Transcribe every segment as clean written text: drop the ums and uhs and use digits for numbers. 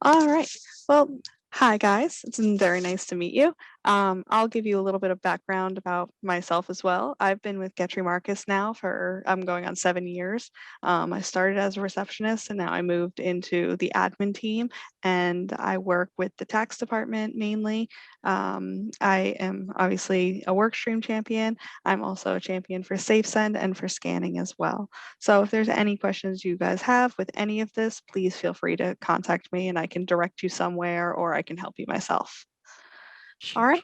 All right. Well, hi guys. It's very nice to meet you. I'll give you a little bit of background about myself as well. I've been with Gettry Marcus now for I'm going on 7 years. I started as a receptionist and now I moved into the admin team and I work with the tax department mainly. I am obviously a Workstream champion. I'm also a champion for SafeSend and for scanning as well. So if there's any questions you guys have with any of this, please feel free to contact me and I can direct you somewhere or I can help you myself. All Sure. right.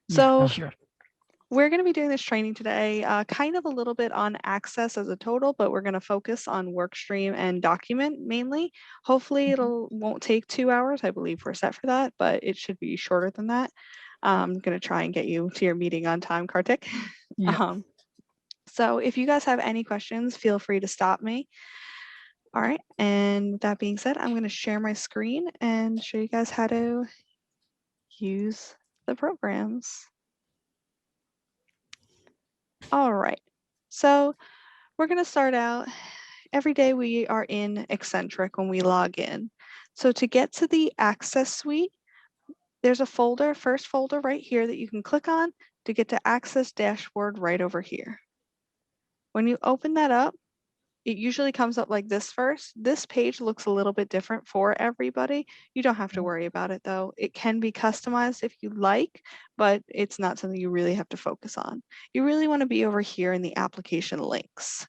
Yeah, So sure. we're going to be doing this training today, kind of a little bit on Access as a total, but we're going to focus on Workstream and Document mainly. Hopefully Mhm. it'll won't take 2 hours. I believe we're set for that, but it should be shorter than that. I'm going to try and get you to your meeting on time, Kartik. Yeah. Um, so if you guys have any questions, feel free to stop me. All right, and with that being said, I'm going to share my screen and show you guys how to use the programs. All right, so we're going to start out. Every day we are in Eccentric when we log in. So to get to the Access suite, there's a folder, first folder right here that you can click on to get to Access dashboard right over here. When you open that up, it usually comes up like this first. This page looks a little bit different for everybody. You don't have to Mhm. worry about it though. It can be customized if you like, but it's not something you really have to focus on. You really want to be over here in the application links.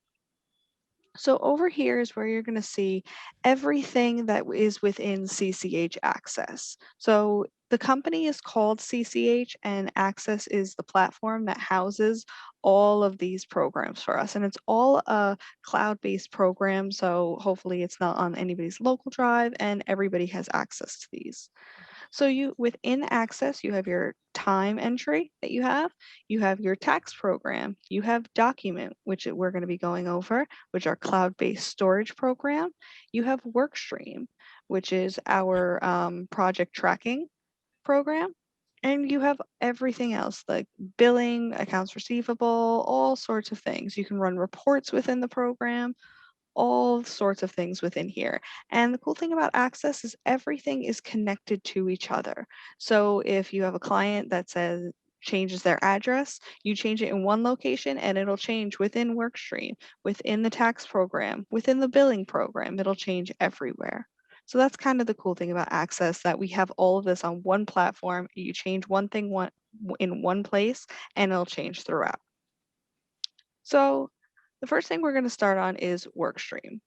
So over here is where you're going to see everything that is within CCH Access. So the company is called CCH and Access is the platform that houses all of these programs for us. And it's all a cloud-based program. So hopefully it's not on anybody's local drive and everybody has access to these. So you within Access, you have your time entry that you have your tax program, you have document, which we're going to be going over, which are cloud-based storage program. You have Workstream, which is our project tracking program. And you have everything else like billing, accounts receivable, all sorts of things. You can run reports within the program, all sorts of things within here. And the cool thing about Access is everything is connected to each other. So if you have a client that says changes their address, you change it in one location and it'll change within Workstream, within the tax program, within the billing program, it'll change everywhere. So that's kind of the cool thing about Access that we have all of this on one platform. You change one thing in one place and it'll change throughout. So the first thing we're going to start on is Workstream.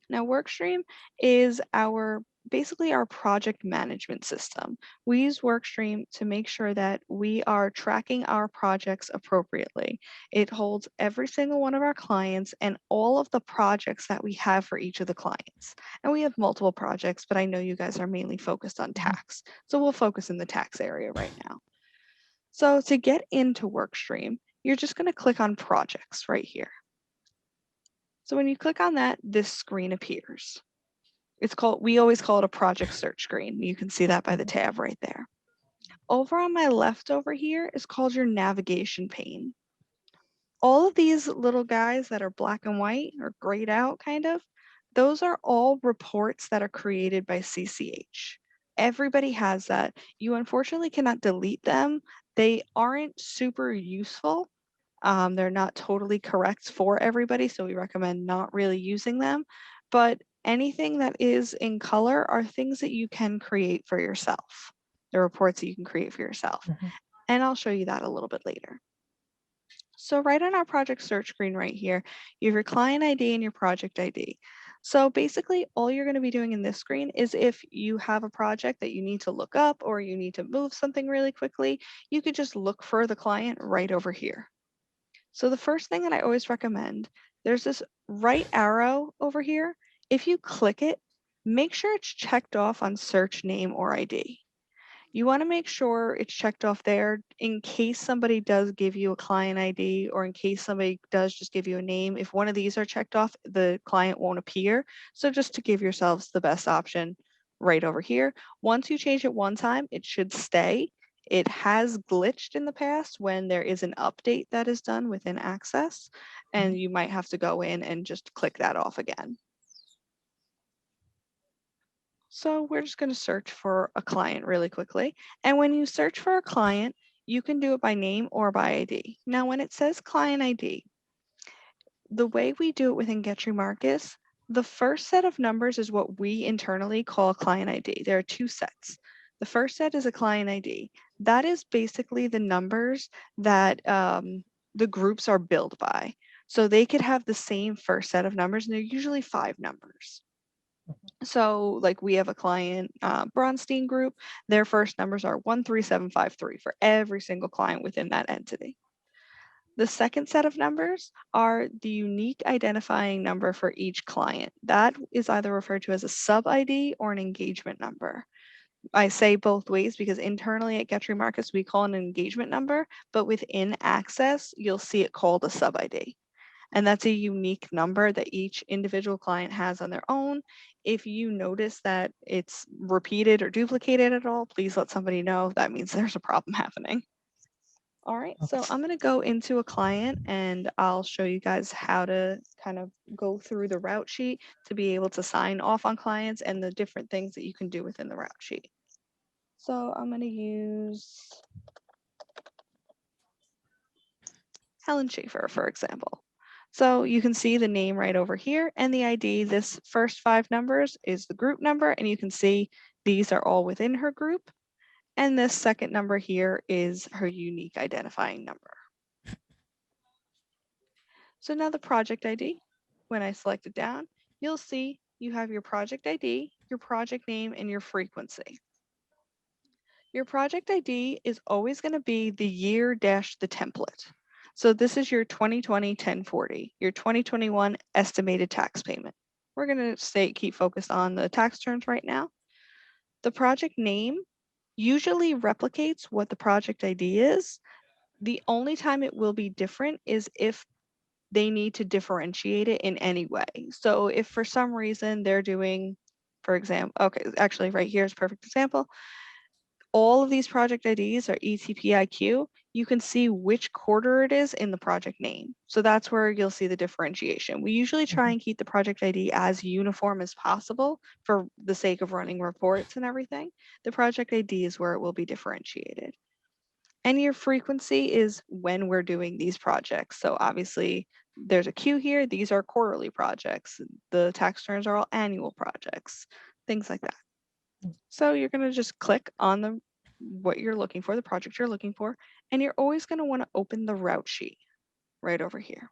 Now, Workstream is our basically our project management system. We use Workstream to make sure that we are tracking our projects appropriately. It holds every single one of our clients and all of the projects that we have for each of the clients. And we have multiple projects, but I know you guys are mainly focused on Mhm. tax. So we'll focus in the tax area right now. So to get into Workstream, you're just going to click on projects right here. So when you click on that, this screen appears. We always call it a project search screen. You can see that by the Mhm. tab right there. Over on my left over here is called your navigation pane. All of these little guys that are black and white or grayed out kind of, those are all reports that are created by CCH. Everybody has that. You unfortunately cannot delete them. They aren't super useful. They're not totally correct for everybody, so we recommend not really using them. But anything that is in color are things that you can create for yourself. The reports that you can create for yourself. Mhm. And I'll show you that a little bit later. So right on our project search screen right here, you have your client ID and your project ID. So basically all you're going to be doing in this screen is if you have a project that you need to look up or you need to move something really quickly, you could just look for the client right over here. So the first thing that I always recommend, there's this right arrow over here. If you click it, make sure it's checked off on search name or ID. You want to make sure it's checked off there in case somebody does give you a client ID or in case somebody does just give you a name. If one of these are checked off, the client won't appear. So just to give yourselves the best option right over here. Once you change it one time, it should stay. It has glitched in the past when there is an update that is done within Access, Mhm. and you might have to go in and just click that off again. So we're just going to search for a client really quickly. And when you search for a client, you can do it by name or by ID. Now, when it says client ID, the way we do it within Gettry Marcus, the first set of numbers is what we internally call client ID. There are two sets. The first set is a client ID. That is basically the numbers that the groups are billed by. So they could have the same first set of numbers, and they're usually 5 numbers. So like we have a client, Bronstein Group, their first numbers are 13753 for every single client within that entity. The second set of numbers are the unique identifying number for each client. That is either referred to as a sub ID or an engagement number. I say both ways because internally at Gettry Marcus, we call it an engagement number, but within Axcess, you'll see it called a sub ID. And that's a unique number that each individual client has on their own. If you notice that it's repeated or duplicated at all, please let somebody know. That means there's a problem happening. All right, so I'm going to go into a client and I'll show you guys how to kind of go through the route sheet to be able to sign off on clients and the different things that you can do within the route sheet. So I'm going to use Helen Schaefer, for example. So you can see the name right over here and the ID. This first 5 numbers is the group number, and you can see these are all within her group. And this second number here is her unique identifying number. So now the project ID, when I select it down, you'll see you have your project ID, your project name, and your frequency. Your project ID is always going to be the year dash the template. So this is your 2020 1040, your 2021 estimated tax payment. We're going to keep focused on the tax terms right now. The project name usually replicates what the project ID is. The only time it will be different is if they need to differentiate it in any way. So if for some reason they're doing, for example, okay, actually right here is a perfect example. All of these project IDs are ETPIQ. You can see which quarter it is in the project name. So that's where you'll see the differentiation. We usually try and keep the project ID as uniform as possible for the sake of running reports and everything. The project ID is where it will be differentiated. And your frequency is when we're doing these projects. So obviously there's a queue here. These are quarterly projects. The tax returns are all annual projects, things like that. So you're going to just click on what you're looking for, the project you're looking for, and you're always going to want to open the route sheet right over here.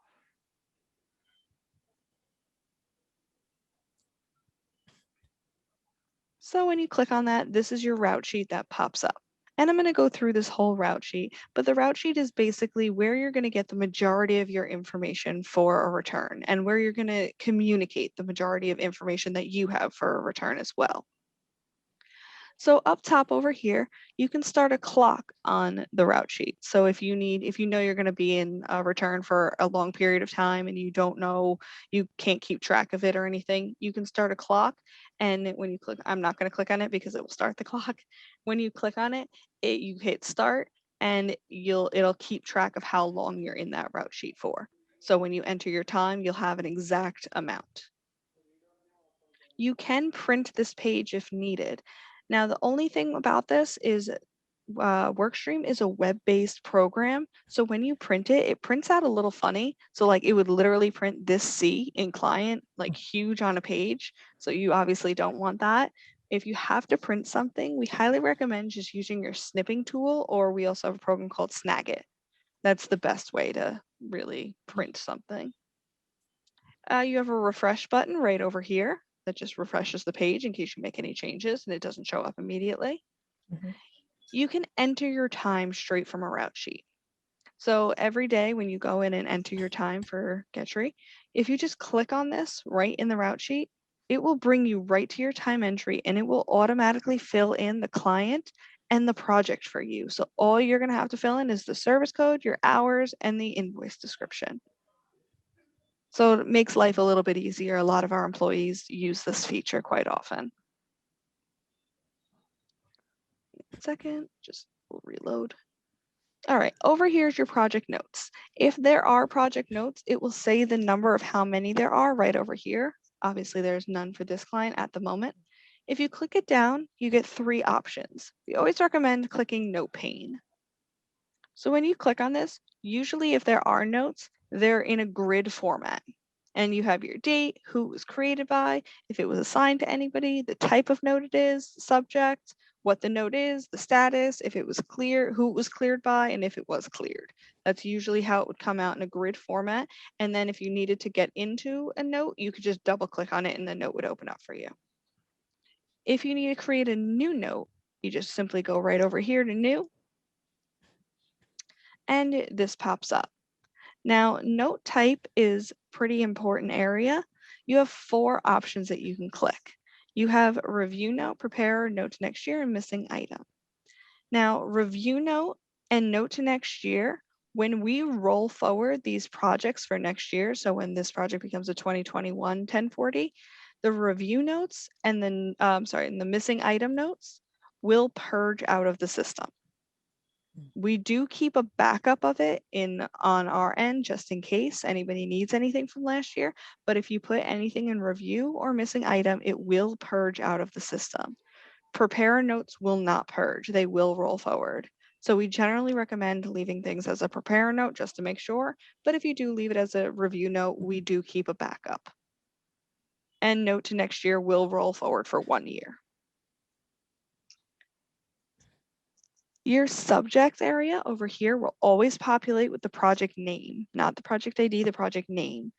So when you click on that, this is your route sheet that pops up. And I'm going to go through this whole route sheet, but the route sheet is basically where you're going to get the majority of your information for a return and where you're going to communicate the majority of information that you have for a return as well. So up top over here, you can start a clock on the route sheet. So if you know you're going to be in a return for a long period of time and you don't know, you can't keep track of it or anything, you can start a clock. And when you click, I'm not going to click on it because it will start the clock. When you click on it, you hit start and it'll keep track of how long you're in that route sheet for. So when you enter your time, you'll have an exact amount. You can print this page if needed. Now, the only thing about this is Workstream is a web-based program. So when you print it, it prints out a little funny. So like it would literally print this C in client, like huge on a page. So you obviously don't want that. If you have to print something, we highly recommend just using your snipping tool, or we also have a program called Snagit. That's the best way to really print something. You have a refresh button right over here that just refreshes the page in case you make any changes and it doesn't show up immediately. You can enter your time straight from a route sheet. So every day when you go in and enter your time for Gettry, if you just click on this right in the route sheet, it will bring you right to your time entry and it will automatically fill in the client and the project for you. So all you're going to have to fill in is the service code, your hours, and the invoice description. So it makes life a little bit easier. A lot of our employees use this feature quite often. Second, just we'll reload. All right, over here is your project notes. If there are project notes, it will say the number of how many there are right over here. Obviously, there's none for this client at the moment. If you click it down, you get 3 options. We always recommend clicking Note Pane. So when you click on this, usually if there are notes, they're in a grid format. And you have your date, who it was created by, if it was assigned to anybody, the type of note it is, subject, what the note is, the status, if it was clear, who it was cleared by, and if it was cleared. That's usually how it would come out in a grid format. And then if you needed to get into a note, you could just double click on it and the note would open up for you. If you need to create a new note, you just simply go right over here to new, and this pops up. Now, note type is pretty important area. You have 4 options that you can click. You have review note, prepare, note to next year, and missing item. Now, review note and note to next year, when we roll forward these projects for next year, so when this project becomes a 2021 1040, the review notes and then, the missing item notes will purge out of the system. We do keep a backup of it on our end just in case anybody needs anything from last year. But if you put anything in review or missing item, it will purge out of the system. Prepare notes will not purge. They will roll forward. So we generally recommend leaving things as a prepare note just to make sure. But if you do leave it as a review note, we do keep a backup. And note to next year will roll forward for 1 year. Your subject area over here will always populate with the project name, not the project ID, the project name.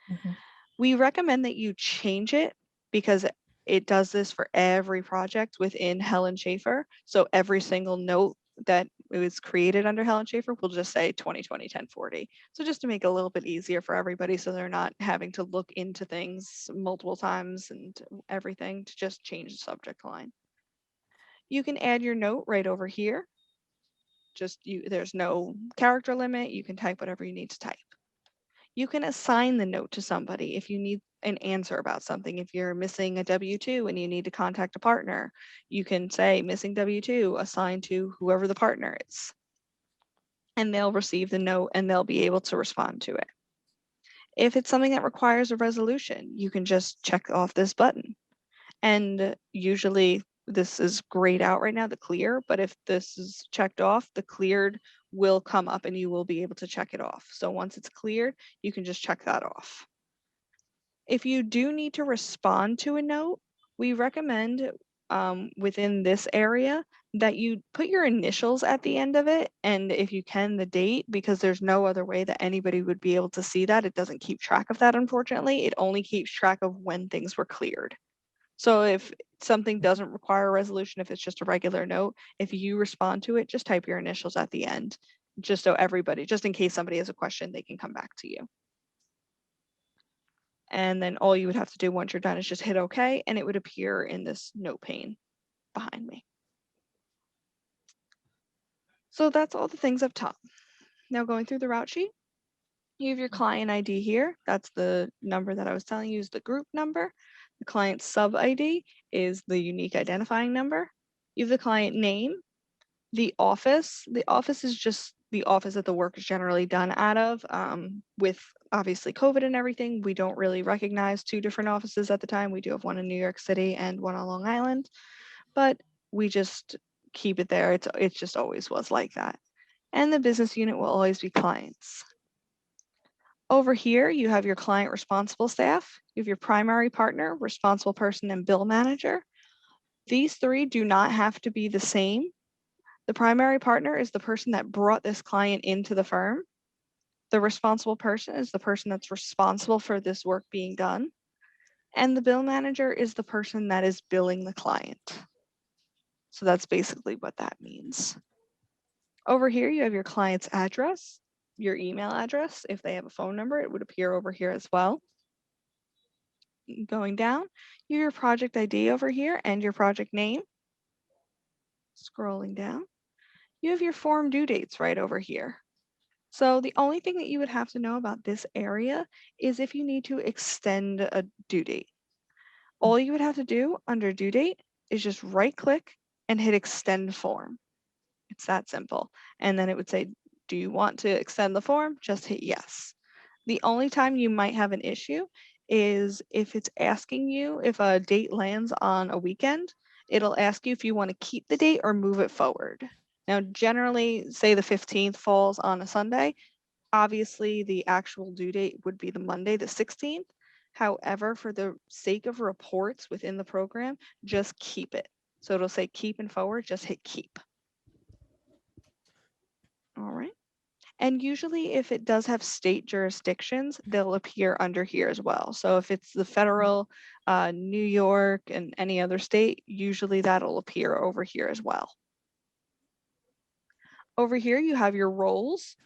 We recommend that you change it because it does this for every project within Helen Schaefer. So every single note that was created under Helen Schaefer will just say 2020 1040. So just to make it a little bit easier for everybody so they're not having to look into things multiple times and everything, to just change the subject line. You can add your note right over here. There's no character limit. You can type whatever you need to type. You can assign the note to somebody if you need an answer about something. If you're missing a W-2 and you need to contact a partner, you can say missing W-2 assigned to whoever the partner is. And they'll receive the note and they'll be able to respond to it. If it's something that requires a resolution, you can just check off this button. And usually this is grayed out right now, the clear, but if this is checked off, the cleared will come up and you will be able to check it off. So once it's cleared, you can just check that off. If you do need to respond to a note, we recommend within this area that you put your initials at the end of it, and if you can, the date, because there's no other way that anybody would be able to see that. It doesn't keep track of that, unfortunately. It only keeps track of when things were cleared. So if something doesn't require a resolution, if it's just a regular note, if you respond to it, just type your initials at the end, just so everybody, just in case somebody has a question, they can come back to you. And then all you would have to do once you're done is just hit OK, and it would appear in this note pane behind me. So that's all the things up top. Now going through the route sheet, you have your client ID here. That's the number that I was telling you is the group number. The client sub ID is the unique identifying number. You have the client name, the office. The office is just the office that the work is generally done out of. With obviously COVID and everything, we don't really recognize 2 different offices at the time. We do have one in New York City and one on Long Island, but we just keep it there. It just always was like that. And the business unit will always be clients. Over here, you have your client responsible staff. You have your primary partner, responsible person, and bill manager. These 3 do not have to be the same. The primary partner is the person that brought this client into the firm. The responsible person is the person that's responsible for this work being done. And the bill manager is the person that is billing the client. So that's basically what that means. Over here, you have your client's address, your email address. If they have a phone number, it would appear over here as well. Going down, you have your project ID over here and your project name. Scrolling down, you have your form due dates right over here. So the only thing that you would have to know about this area is if you need to extend a due date. All you would have to do under due date is just right click and hit extend form. It's that simple. And then it would say, do you want to extend the form? Just hit yes. The only time you might have an issue is if it's asking you if a date lands on a weekend It'll ask you if you want to keep the date or move it forward. Now, generally, say the 15th falls on a Sunday, obviously the actual due date would be the Monday, the 16th. However, for the sake of reports within the program, just keep it. So it'll say keep and forward, just hit keep. All right. And usually if it does have state jurisdictions, they'll appear under here as well. So if it's the federal, New York, and any other state, usually that'll appear over here as well. Over here, you have your roles.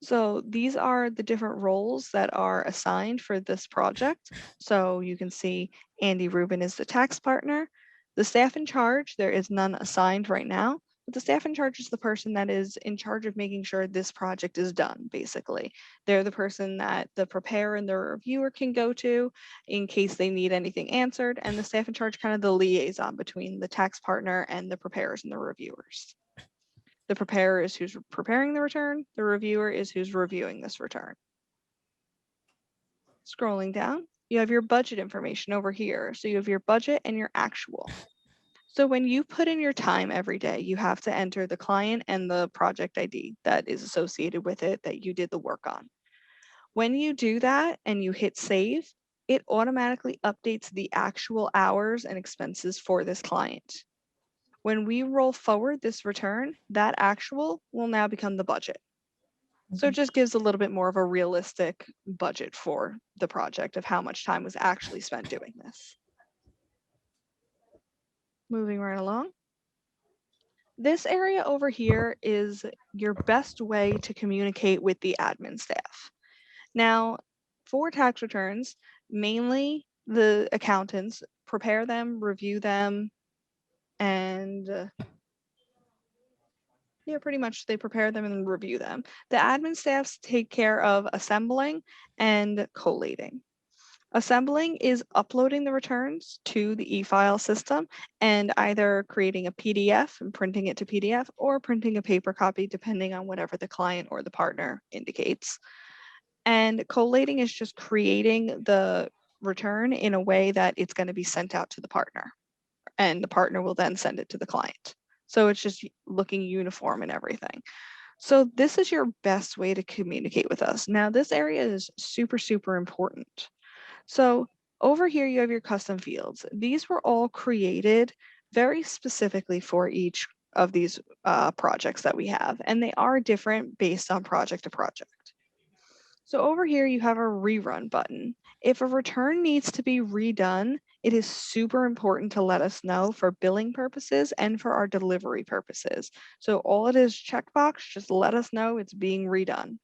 So these are the different roles that are assigned for this project. So you can see Andy Rubin is the tax partner. The staff in charge, there is none assigned right now, but the staff in charge is the person that is in charge of making sure this project is done, basically. They're the person that the preparer and the reviewer can go to in case they need anything answered, and the staff in charge kind of the liaison between the tax partner and the preparers and the reviewers. The preparer is who's preparing the return. The reviewer is who's reviewing this return. Scrolling down, you have your budget information over here. So you have your budget and your actual. So when you put in your time every day, you have to enter the client and the project ID that is associated with it that you did the work on. When you do that and you hit save, it automatically updates the actual hours and expenses for this client. When we roll forward this return, that actual will now become the budget. So it just gives a little bit more of a realistic budget for the project of how much time was actually spent doing this. Moving right along. This area over here is your best way to communicate with the admin staff. Now, for tax returns, mainly the accountants prepare them, review them, and yeah, pretty much they prepare them and review them. The admin staffs take care of assembling and collating. Assembling is uploading the returns to the e-file system and either creating a PDF and printing it to PDF or printing a paper copy, depending on whatever the client or the partner indicates. And collating is just creating the return in a way that it's going to be sent out to the partner, and the partner will then send it to the client. So it's just looking uniform and everything. So this is your best way to communicate with us. Now, this area is super, super important. So over here, you have your custom fields. These were all created very specifically for each of these projects that we have, and they are different based on project to project. So over here, you have a rerun button. If a return needs to be redone, it is super important to let us know for billing purposes and for our delivery purposes. So all it is checkbox, just let us know it's being redone.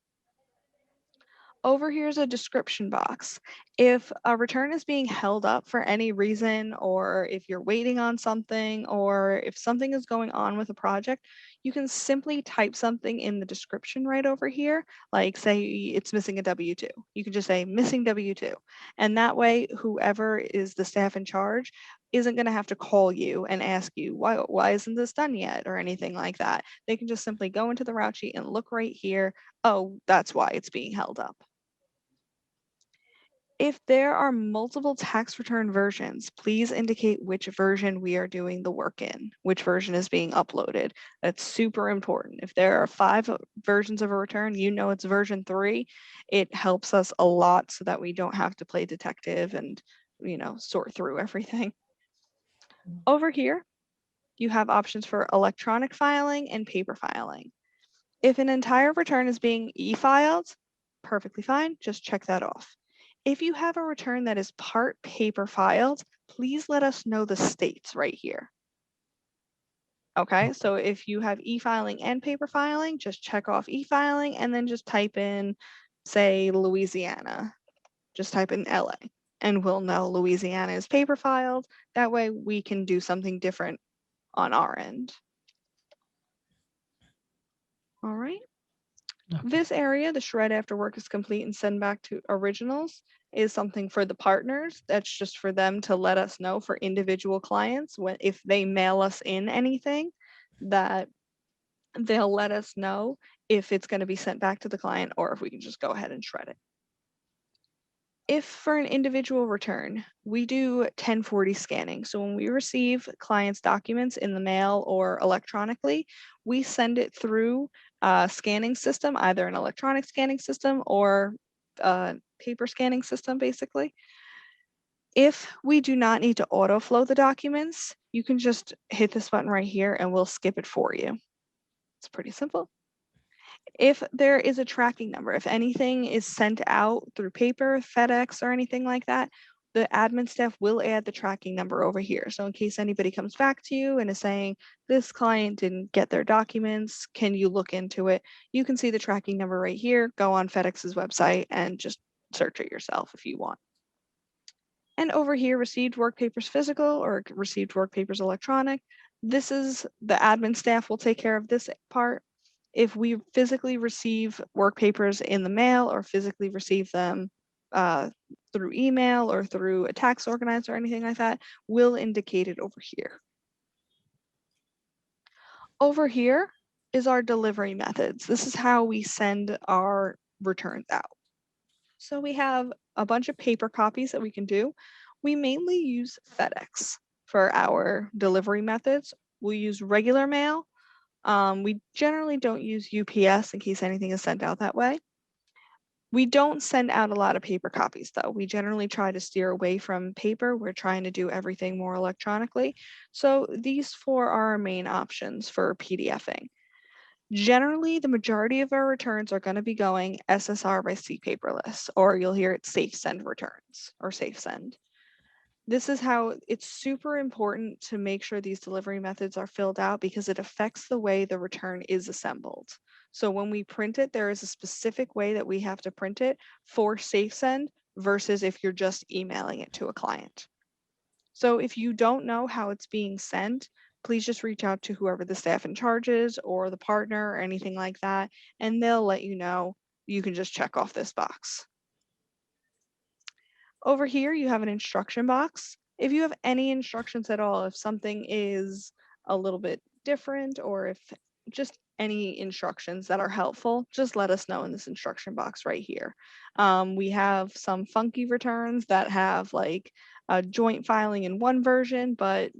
Over here's a description box. If a return is being held up for any reason, or if you're waiting on something, or if something is going on with a project, you can simply type something in the description right over here, like say it's missing a W-2. You can just say missing W-2. And that way, whoever is the staff in charge isn't going to have to call you and ask you, why isn't this done yet, or anything like that. They can just simply go into the route sheet and look right here. Oh, that's why it's being held up. If there are multiple tax return versions, please indicate which version we are doing the work in, which version is being uploaded. That's super important. If there are 5 versions of a return, you know it's version 3. It helps us a lot so that we don't have to play detective and, sort through everything. Over here, you have options for electronic filing and paper filing. If an entire return is being e-filed, perfectly fine, just check that off. If you have a return that is part paper filed, please let us know the states right here. Okay, so if you have e-filing and paper filing, just check off e-filing and then just type in, say, Louisiana. Just type in LA and we'll know Louisiana is paper filed. That way we can do something different on our end. All right. This area, the shred after work is complete and send back to originals, is something for the partners. That's just for them to let us know for individual clients if they mail us in anything, that they'll let us know if it's going to be sent back to the client or if we can just go ahead and shred it. If for an individual return, we do 1040 scanning. So when we receive clients' documents in the mail or electronically, we send it through a scanning system, either an electronic scanning system or a paper scanning system, basically. If we do not need to autoflow the documents, you can just hit this button right here and we'll skip it for you. It's pretty simple. If there is a tracking number, if anything is sent out through paper, FedEx, or anything like that, the admin staff will add the tracking number over here. So in case anybody comes back to you and is saying, this client didn't get their documents, can you look into it? You can see the tracking number right here. Go on FedEx's website and just search it yourself if you want. And over here, received work papers physical or received work papers electronic. This is the admin staff will take care of this part. If we physically receive work papers in the mail or physically receive them through email or through a tax organizer or anything like that, we'll indicate it over here. Over here is our delivery methods. This is how we send our returns out. So we have a bunch of paper copies that we can do. We mainly use FedEx for our delivery methods. We'll use regular mail. We generally don't use UPS in case anything is sent out that way. We don't send out a lot of paper copies though. We generally try to steer away from paper. We're trying to do everything more electronically. So these four are our main options for PDFing. Generally, the majority of our returns are going to be going SSR by C paperless, or you'll hear it safe send returns or safe send. This is how it's super important to make sure these delivery methods are filled out because it affects the way the return is assembled. So when we print it, there is a specific way that we have to print it for safe send versus if you're just emailing it to a client. So if you don't know how it's being sent, please just reach out to whoever the staff in charge is or the partner or anything like that, and they'll let you know. You can just check off this box. Over here, you have an instruction box. If you have any instructions at all, if something is a little bit different or if just any instructions that are helpful, just let us know in this instruction box right here. We have some funky returns that have like a joint filing in one version, but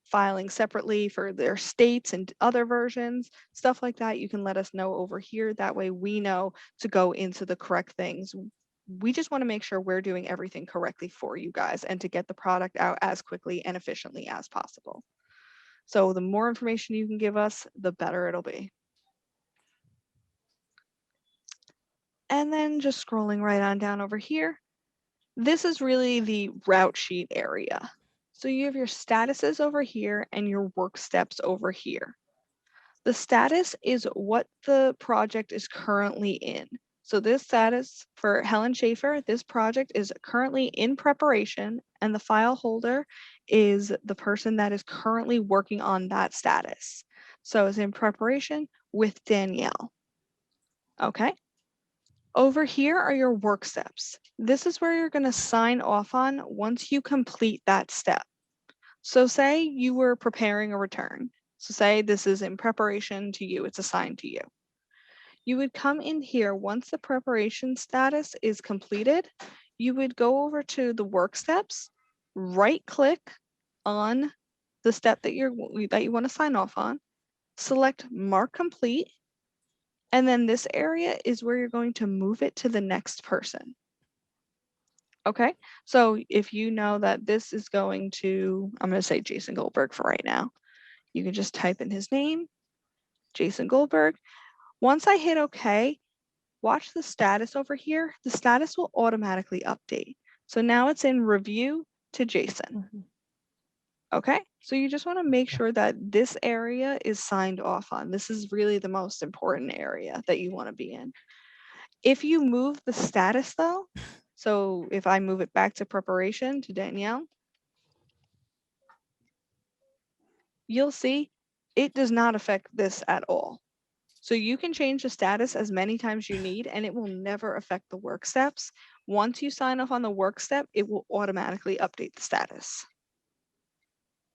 filing separately for their states and other versions, stuff like that. You can let us know over here. That way we know to go into the correct things. We just want to make sure we're doing everything correctly for you guys and to get the product out as quickly and efficiently as possible. So the more information you can give us, the better it'll be. And then just scrolling right on down over here, this is really the route sheet area. So you have your statuses over here and your work steps over here. The status is what the project is currently in. So this status for Helen Schaefer, this project is currently in preparation and the file holder is the person that is currently working on that status. So it's in preparation with Danielle. Okay. Over here are your work steps. This is where you're going to sign off on once you complete that step. So say you were preparing a return. So say this is in preparation to you, it's assigned to you. You would come in here once the preparation status is completed, you would go over to the work steps, right click on the step that you want to sign off on, select mark complete, and then this area is where you're going to move it to the next person. Okay, so if you know that this is going to, I'm going to say Jason Goldberg for right now. You can just type in his name, Jason Goldberg. Once I hit OK, watch the status over here. The status will automatically update. So now it's in review to Jason. Okay, so you just want to make sure that this area is signed off on. This is really the most important area that you want to be in. If you move the status though, so if I move it back to preparation to Danielle, you'll see it does not affect this at all. So you can change the status as many times you need and it will never affect the work steps. Once you sign off on the work step, it will automatically update the status.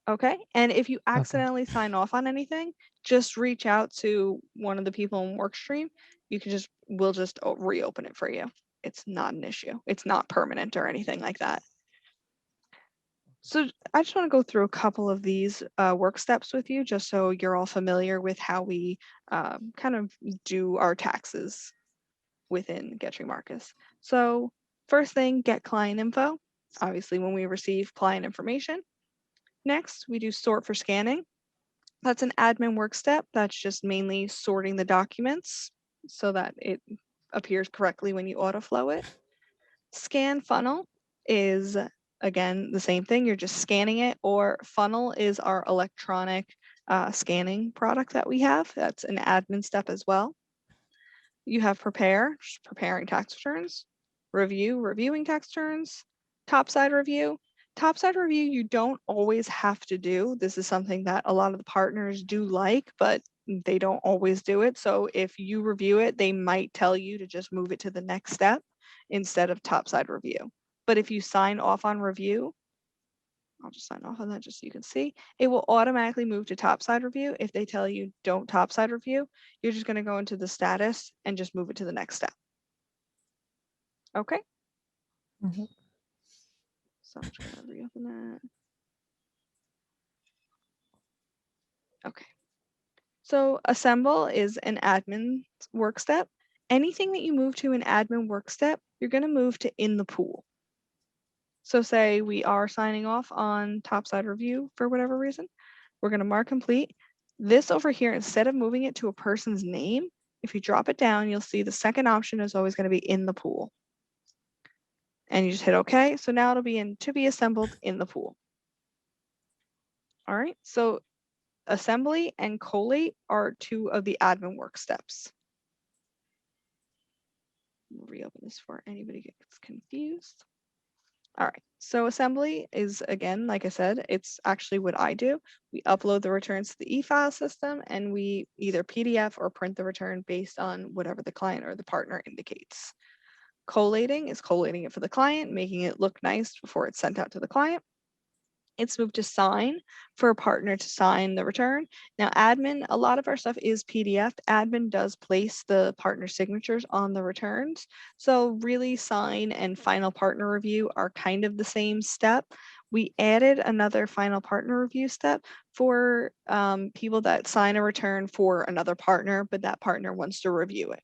Okay, and if you accidentally sign off on anything, just reach out to one of the people in Workstream. You can we'll just reopen it for you. it's not an issue. It's not permanent or anything like that. So I just want to go through a couple of these work steps with you, just so you're all familiar with how we kind of do our taxes within Gettry Marcus. So first thing, get client info. Obviously, when we receive client information. Next, we do sort for scanning. That's an admin work step. That's just mainly sorting the documents so that it appears correctly when you autoflow it. Scan funnel is, again, the same thing. You're just scanning it, or funnel is our electronic scanning product that we have. That's an admin step as well. You have prepare, just preparing tax returns. Review, reviewing tax returns. Topside review. Topside review, you don't always have to do. This is something that a lot of the partners do like, but they don't always do it. So if you review it, they might tell you to just move it to the next step instead of topside review. But if you sign off on review, I'll just sign off on that just so you can see, it will automatically move to topside review. If they tell you don't topside review, you're just going to go into the status and just move it to the next step. Okay. So I'm just going to reopen that. Okay. So assemble is an admin work step. Anything that you move to an admin work step, you're going to move to in the pool. So say we are signing off on topside review for whatever reason, we're going to mark complete. This over here, instead of moving it to a person's name, if you drop it down, you'll see the second option is always going to be in the pool. And you just hit OK. So now it'll be in to be assembled in the pool. All right. So assembly and collate are two of the admin work steps. We'll reopen this before anybody gets confused. All right, so assembly is, again, like I said, it's actually what I do. We upload the returns to the e-file system and we either PDF or print the return based on whatever the client or the partner indicates. Collating is collating it for the client, making it look nice before it's sent out to the client. It's moved to sign for a partner to sign the return. Now, admin, a lot of our stuff is PDF. Admin does place the partner signatures on the returns. So really sign and final partner review are kind of the same step. We added another final partner review step for people that sign a return for another partner, but that partner wants to review it.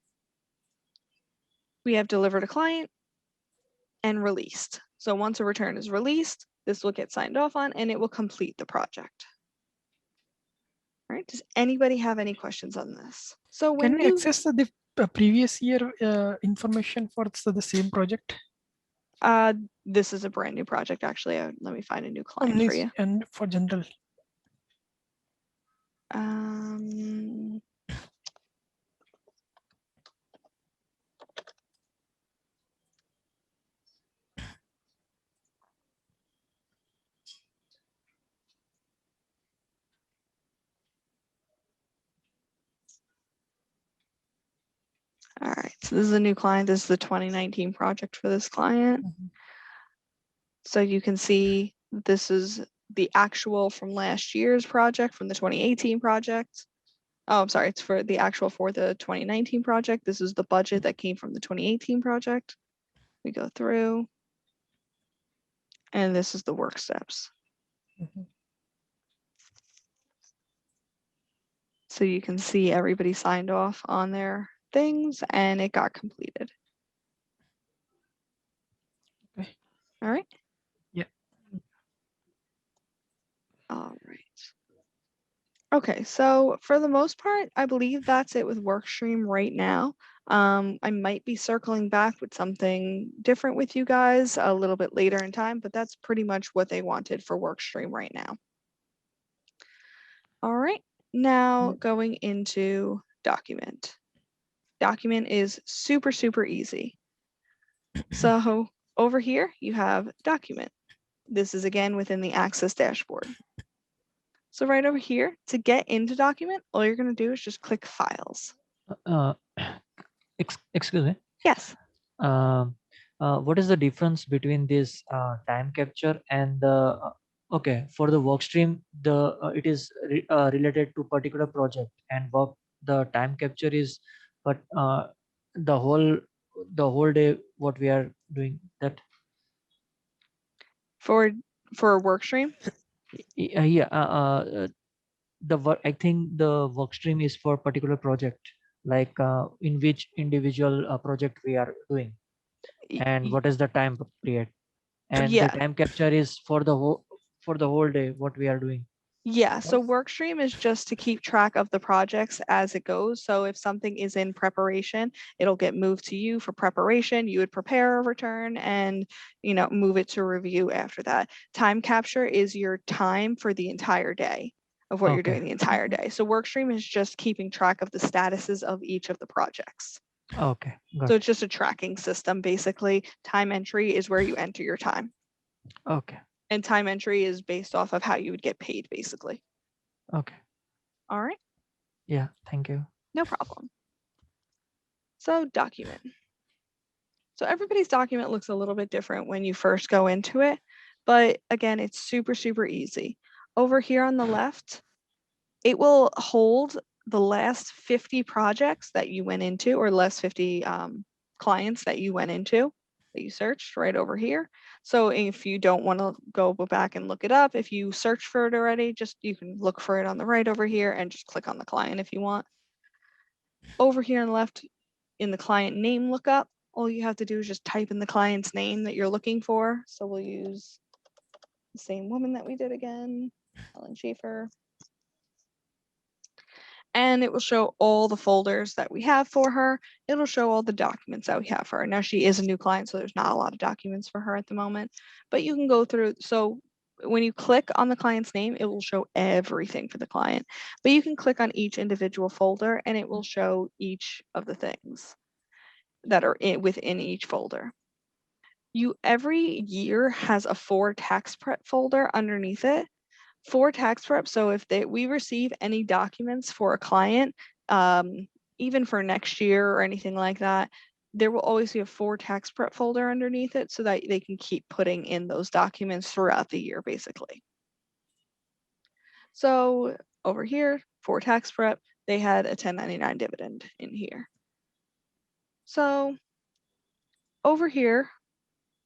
We have delivered a client and released. So once a return is released, this will get signed off on and it will complete the project. All right, does anybody have any questions on this? So when can we access the previous year information for the same project? This is a brand new project, actually. Let me find a new client for you. And for general. All right, so this is a new client. This is the 2019 project for this client. So you can see this is the actual from last year's project, from the 2018 project. Oh, I'm sorry, it's for the actual for the 2019 project. This is the budget that came from the 2018 project. We go through, and this is the work steps. So you can see everybody signed off on their things and it got completed. Okay. All right. Yeah. All right. Okay, so for the most part, I believe that's it with Workstream right now. I might be circling back with something different with you guys a little bit later in time, but that's pretty much what they wanted for Workstream right now. All right, now going into document. Document is super, super easy. So over here, you have document. This is again within the Axcess dashboard. So right over here, to get into document, all you're going to do is just click files. Excuse me. Yes. What is the difference between this time capture and the okay, for the workstream, the it is related to particular project, and work the time capture is but the whole the whole day what we are doing that. For a work stream? Yeah, the work, I think the work stream is for particular project, like in which individual project we are doing, Y- and y- what is the time period, and the Yeah, time capture is for the whole day what we are doing. yeah. So Workstream is just to keep track of the projects as it goes. So if something is in preparation, it'll get moved to you for preparation. You would prepare a return and, move it to review after that. Time capture is your time for the entire day of what you're Okay, doing the entire day. So Workstream is just keeping track of the statuses of each of the projects. okay, got So it. it's just a tracking system, basically. Time entry is where you enter your time. Okay, And time entry is based off of how you would get paid, basically. okay, All right, yeah, thank you. no problem. So document. So everybody's document looks a little bit different when you first go into it, but again, it's super, super easy. Over here on the left, it will hold the last 50 projects that you went into, or last 50 clients that you went into, that you searched right over here. So if you don't want to go back and look it up, if you search for it already, you can look for it on the right over here and just click on the client if you want. Over here on the left, in the client name lookup, all you have to do is just type in the client's name that you're looking for. So we'll use the same woman that we did again, Ellen Schaefer. And it will show all the folders that we have for her. It'll show all the documents that we have for her. Now she is a new client, so there's not a lot of documents for her at the moment, but you can go through. So when you click on the client's name, it will show everything for the client, but you can click on each individual folder and it will show each of the things that are within each folder. Every year has a for tax prep folder underneath it. For tax prep, so if we receive any documents for a client, even for next year or anything like that, there will always be a for tax prep folder underneath it so that they can keep putting in those documents throughout the year, basically. So over here, for tax prep, they had a 1099 dividend in here. So over here,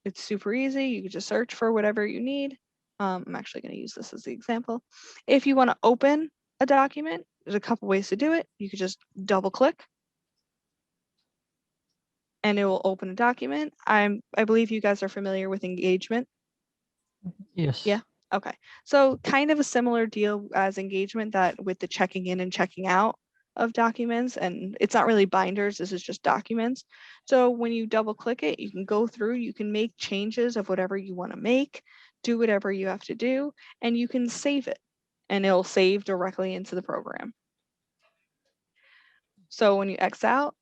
it's super easy. You can just search for whatever you need. I'm actually going to use this as the example. If you want to open a document, there's a couple ways to do it. You could just double click and it will open a document. I believe you guys are familiar with engagement. Yes. Yeah. Okay. So kind of a similar deal as engagement, that with the checking in and checking out of documents, and it's not really binders, this is just documents. So when you double click it, you can go through, you can make changes of whatever you want to make, do whatever you have to do, and you can save it, and it'll save directly into the program. So when you X out,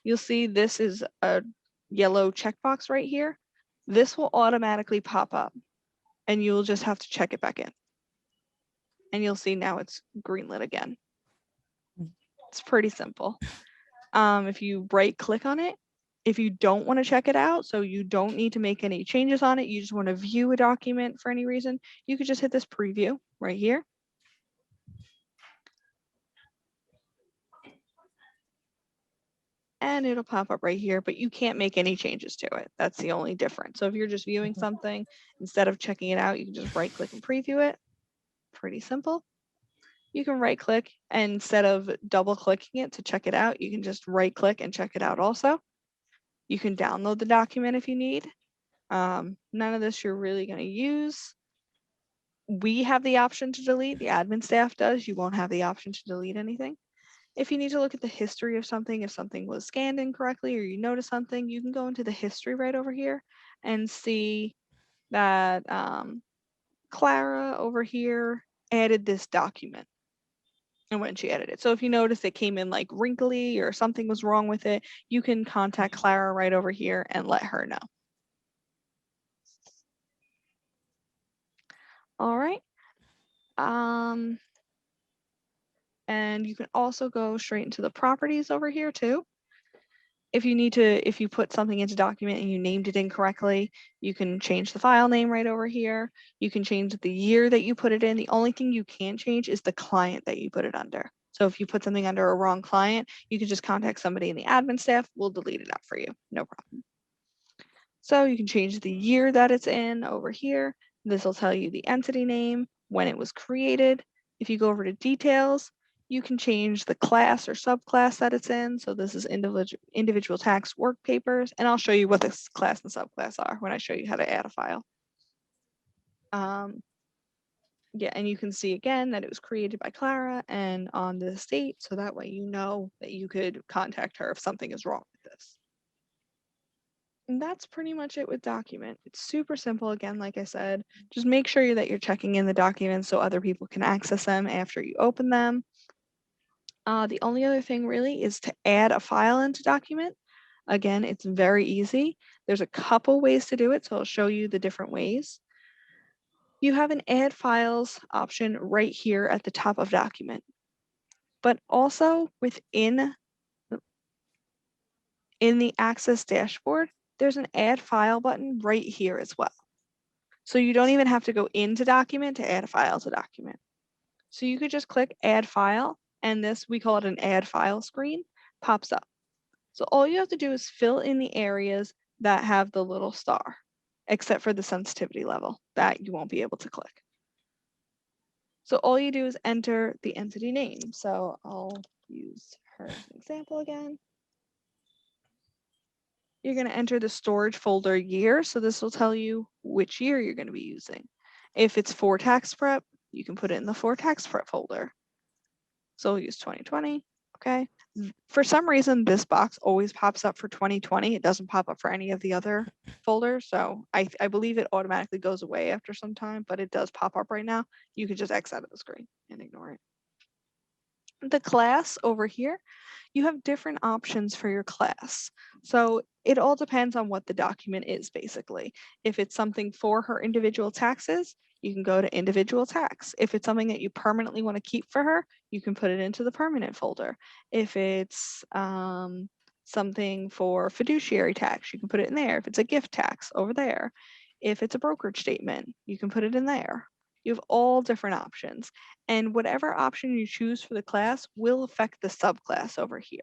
you'll see this is a yellow checkbox right here. This will automatically pop up and you'll just have to check it back in. And you'll see now it's greenlit again. It's pretty simple. If you right click on it, if you don't want to check it out, so you don't need to make any changes on it, you just want to view a document for any reason, you could just hit this preview right here. And it'll pop up right here, but you can't make any changes to it. That's the only difference. So if you're just viewing something, instead of checking it out, you can just right click and preview it. Pretty simple. You can right click, and instead of double clicking it to check it out, you can just right click and check it out also. You can download the document if you need. None of this you're really going to use. We have the option to delete, the admin staff does. You won't have the option to delete anything. If you need to look at the history of something, if something was scanned incorrectly or you notice something, you can go into the history right over here and see that Clara over here added this document and when she edited it. So if you notice it came in like wrinkly or something was wrong with it, you can contact Clara right over here and let her know. All right. And you can also go straight into the properties over here too. If you put something into document and you named it incorrectly, you can change the file name right over here. You can change the year that you put it in. The only thing you can't change is the client that you put it under. So if you put something under a wrong client, you can just contact somebody in the admin staff. We'll delete it out for you. No problem. So you can change the year that it's in over here. This will tell you the entity name, when it was created. If you go over to details, you can change the class or subclass that it's in. So this is individual tax work papers, and I'll show you what this class and subclass are when I show you how to add a file. Yeah, and you can see again that it was created by Clara and on the state, so that way you know that you could contact her if something is wrong with this. And that's pretty much it with document. It's super simple. Again, like I said, just make sure that you're checking in the documents so other people can access them after you open them. The only other thing really is to add a file into document. Again, it's very easy. There's a couple ways to do it, so I'll show you the different ways. You have an add files option right here at the top of document, but also within the Axcess dashboard, there's an add file button right here as well. So you don't even have to go into document to add a file to document. So you could just click add file, and this, we call it an add file screen, pops up. So all you have to do is fill in the areas that have the little star, except for the sensitivity level that you won't be able to click. So all you do is enter the entity name. So I'll use her as an example again. You're going to enter the storage folder year. So this will tell you which year you're going to be using. If it's for tax prep, you can put it in the for tax prep folder. So we'll use 2020. Okay. For some reason, this box always pops up for 2020. It doesn't pop up for any of the other folders. So I believe it automatically goes away after some time, but it does pop up right now. You can just X out of the screen and ignore it. The class over here, you have different options for your class. So it all depends on what the document is, basically. If it's something for her individual taxes, you can go to individual tax. If it's something that you permanently want to keep for her, you can put it into the permanent folder. If it's something for fiduciary tax, you can put it in there. If it's a gift tax, over there. If it's a brokerage statement, you can put it in there. You have all different options, and whatever option you choose for the class will affect the subclass over here.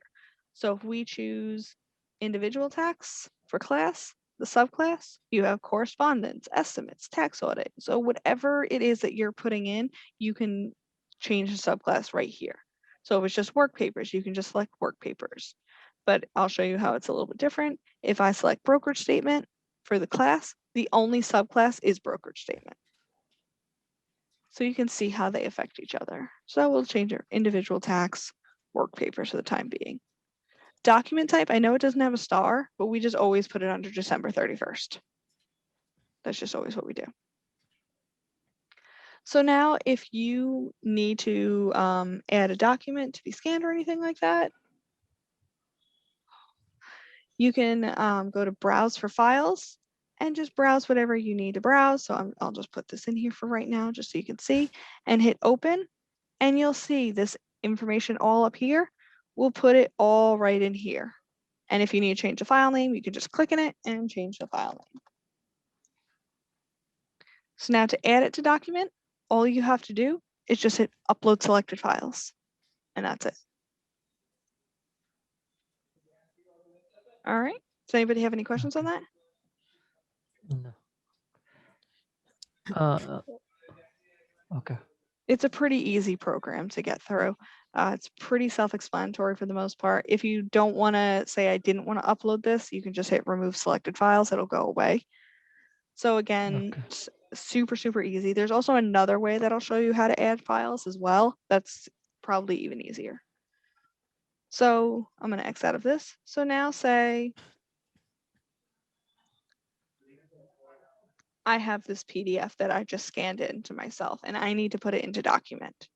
So if we choose individual tax for class, the subclass, you have correspondence, estimates, tax audit. So whatever it is that you're putting in, you can change the subclass right here. So if it's just work papers, you can just select work papers. But I'll show you how it's a little bit different. If I select brokerage statement for the class, the only subclass is brokerage statement. So you can see how they affect each other. So we'll change our individual tax work papers for the time being. Document type, I know it doesn't have a star, but we just always put it under December 31st. That's just always what we do. So now if you need to add a document to be scanned or anything like that, you can go to browse for files and just browse whatever you need to browse. So I'll just put this in here for right now, just so you can see, and hit open. And you'll see this information all up here. We'll put it all right in here. And if you need to change the file name, you can just click in it and change the file name. So now to add it to document, all you have to do is just hit upload selected files. And that's it. All right. Does anybody have any questions on that? No. Okay. It's a pretty easy program to get through. It's pretty self-explanatory for the most part. If you don't want to say, I didn't want to upload this, you can just hit remove selected files. It'll go away. So again, Okay. it's super, super easy. There's also another way that I'll show you how to add files as well. That's probably even easier. So I'm going to X out of this. So now say I have this PDF that I just scanned into myself and I need to put it into document.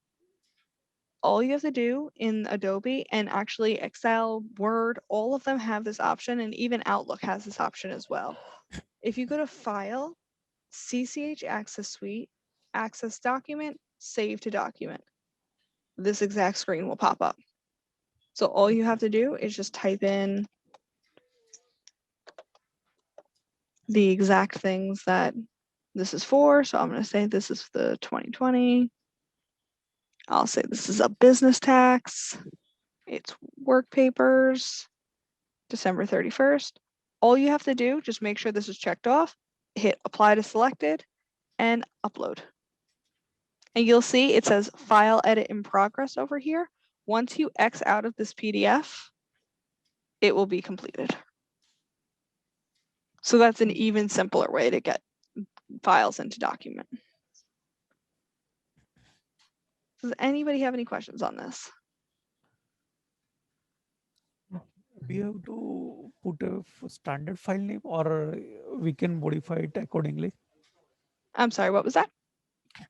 All you have to do in Adobe, and actually Excel, Word, all of them have this option, and even Outlook has this option as well. If you go to File, CCH Access Suite, Access Document, Save to Document, this exact screen will pop up. So all you have to do is just type in the exact things that this is for. So I'm going to say this is the 2020 I'll say this is a business tax. It's work papers, December 31st. All you have to do, just make sure this is checked off, hit apply to selected, and upload. And you'll see it says file edit in progress over here. Once you X out of this PDF, it will be completed. So that's an even simpler way to get files into document. Does anybody have any questions on this? We have to put a standard file name, or we can modify it accordingly. I'm sorry, what was that?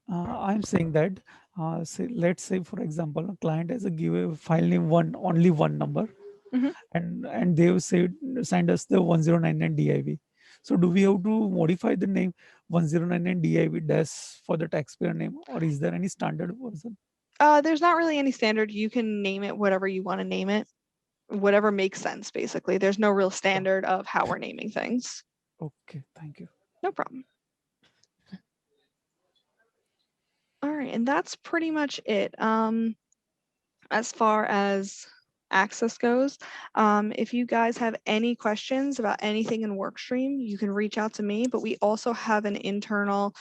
I'm saying that, let's say, for example, a client has a give a file name only one number, Mhm. and they've signed us the 1099 div. So do we have to modify the name 1099 div dash for the taxpayer name, or is there any standard version? There's not really any standard. You can name it whatever you want to name it, whatever makes sense, basically. There's no real standard of how we're naming things. Okay, thank you. No problem. All right, and that's pretty much it. As far as Axcess goes, if you guys have any questions about anything in Workstream, you can reach out to me, but we also have an internal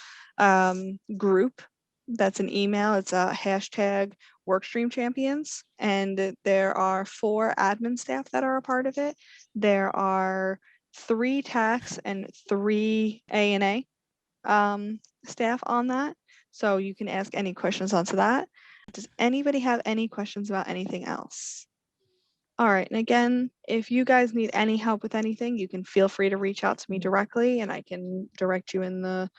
group that's an email. It's a hashtag Workstream Champions, and there are 4 admin staff that are a part of it. There are 3 tax and 3 A&A staff on that. So you can ask any questions onto that. Does anybody have any questions about anything else? All right, and again, if you guys need any help with anything, you can feel free to reach out to me directly and I can direct you in the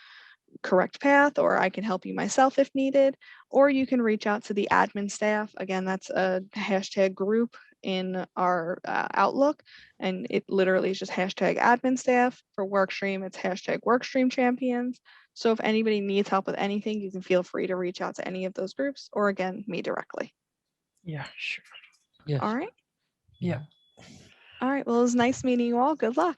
correct path, or I can help you myself if needed, or you can reach out to the admin staff. Again, that's a hashtag group in our Outlook, and it literally is just hashtag admin staff. For Workstream, it's hashtag Workstream Champions. So if anybody needs help with anything, you can feel free to reach out to any of those groups, or again, me directly. Yeah, sure. Yes. All right. Yeah. All right. Well, it was nice meeting you all. Good luck.